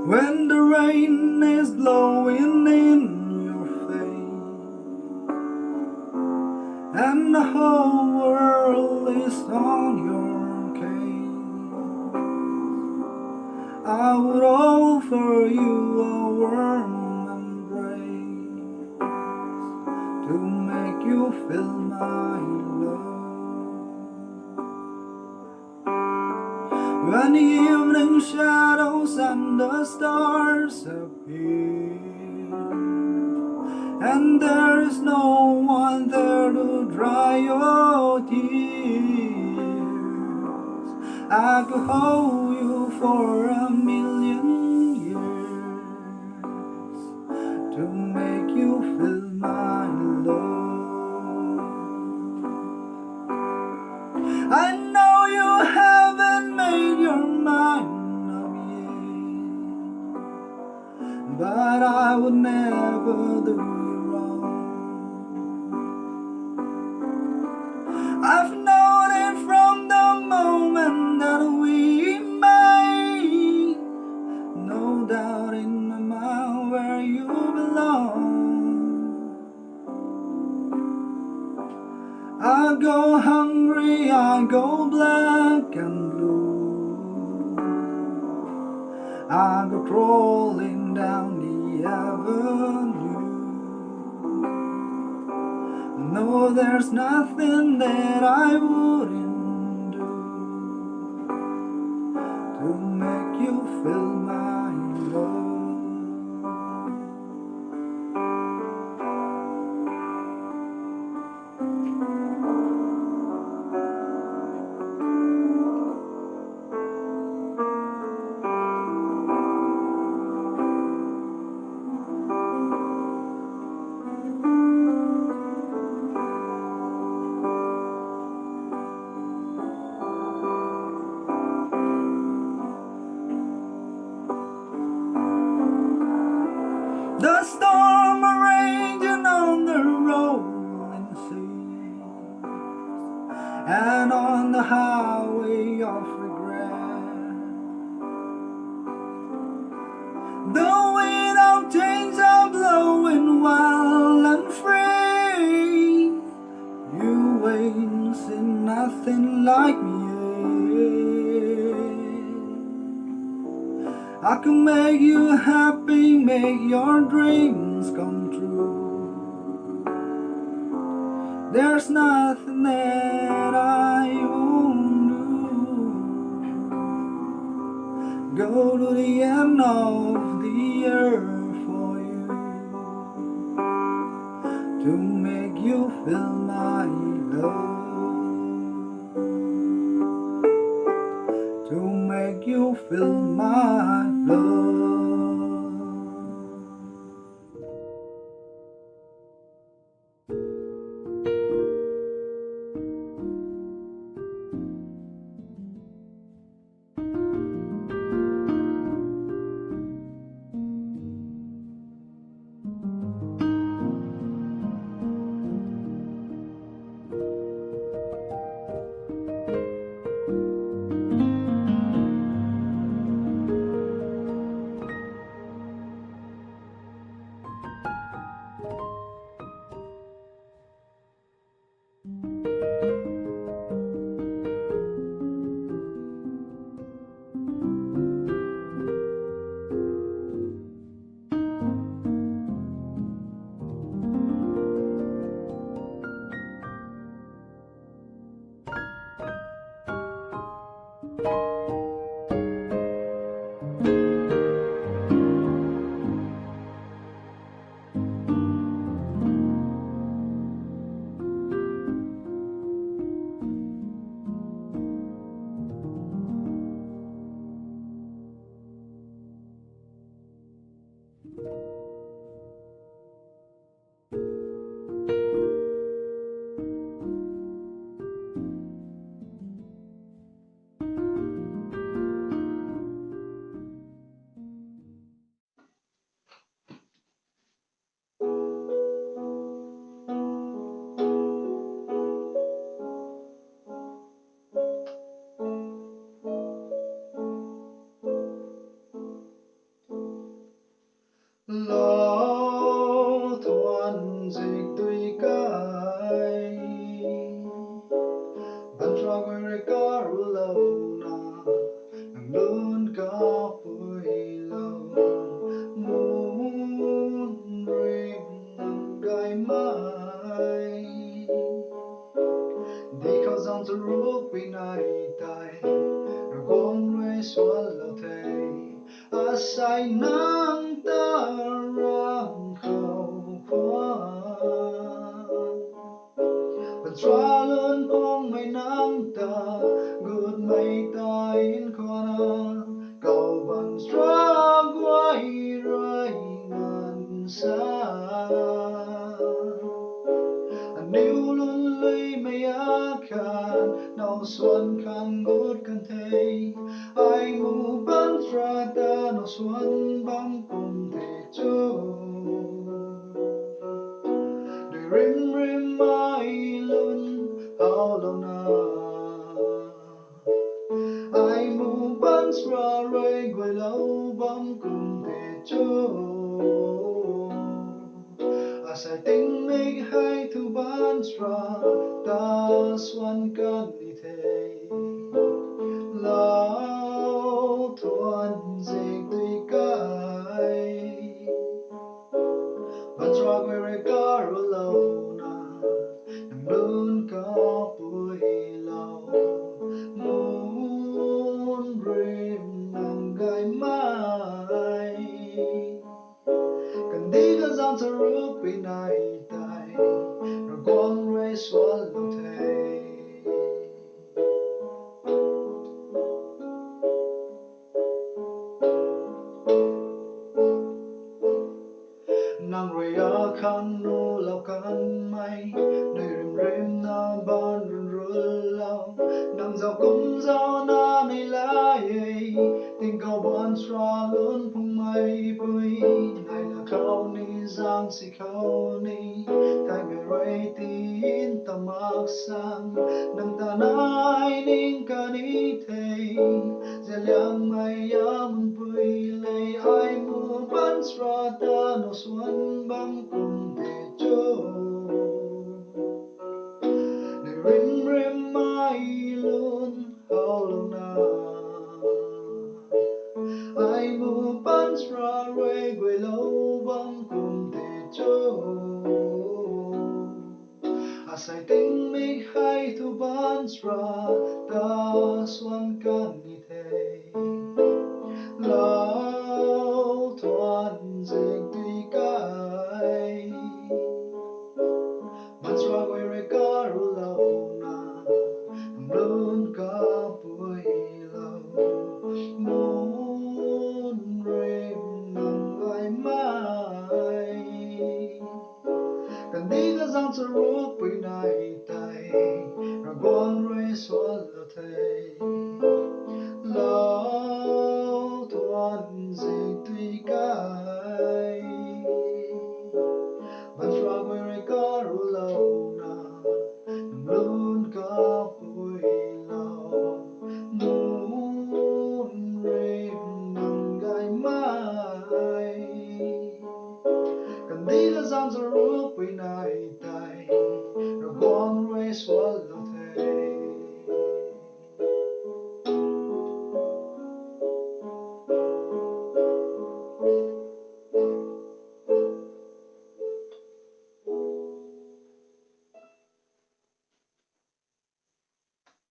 when the rain is blowing in your face and the whole world is on your case, I would offer you a warm embrace to make you feel my love. When the evening shadows and the stars appear, and there is no one there to dry your tears, I could hold you for a million years to make you feel my love. I know you haven't made your mind up yet, but I would never do you wrong. I've known it from the moment that we made, no doubt in my mind where you belong. I go hungry, I go black and blue, I go crawling down the avenue. No, there's nothing that I wouldn't do to make you feel my love. The storm raging on the rolling sea, and on the highway of regret, the wind of change are blowing wild and free. You ain't seen nothing like me yet. I can make you happy, make your dreams come true. There's nothing that I won't do. Go to the end of the earth for you to make you feel my love. To make you feel my love. rơi xuân lâu thề say nắng ta răng khâu khoan vẫn xóa lớn con mây nắng ta gợt mây ta in con cầu vẫn xóa quay rơi ngàn xa níu luôn lấy mây á khan nào xuân khăn gút khăn thề ai mù bắn ra ta nào xuân băng cùng thể chú đời rim rim ai luôn hao lâu na ai mù bắn ra rơi quay lâu băng cùng thể chú sai tình mình hay thu bán ra ta xuân can đi thề lao thuần dịch tùy cái bán ra quay rơi cá rô lâu na nằm lớn cá bụi lâu muốn rìm nằm gai mai cần đi cả gian sa rước bên này tay rồi con rơi xuân lâu thề nang rồi khăn nu lao khăn mai nơi rìm rìm na ban run run lao nang giàu cũng giàu na này lại tình cầu ban xóa lớn phong mai bơi này là khâu ni giang si khâu ni thay mẹ rơi tin ta mặc sang nang ta nai ning ca ni thề giờ liang mai mun bơi lấy ai mua ban xóa ta nó xuân băng cùng thể chú để rim rim mai luôn hao lâu na ai mua ban xóa rơi quay lâu băng cùng thể chú sai tình mình hay thu ban xóa ta xuân can đi thề lao thuần dịch tùy cái bán xóa quay rơi cá rô lâu na nằm lớn cá bụi lâu muốn rìm nằm gai mai cần đi cả gian sa rước bên này tay rồi con rơi xuân lâu thề lao thuần dịch tùy cái bán xóa quay rơi cá rô lâu na nằm lớn cá bụi lâu muốn rìm nằm gai mai cần đi cả gian sa rước bên này tay rồi con rơi xuân lâu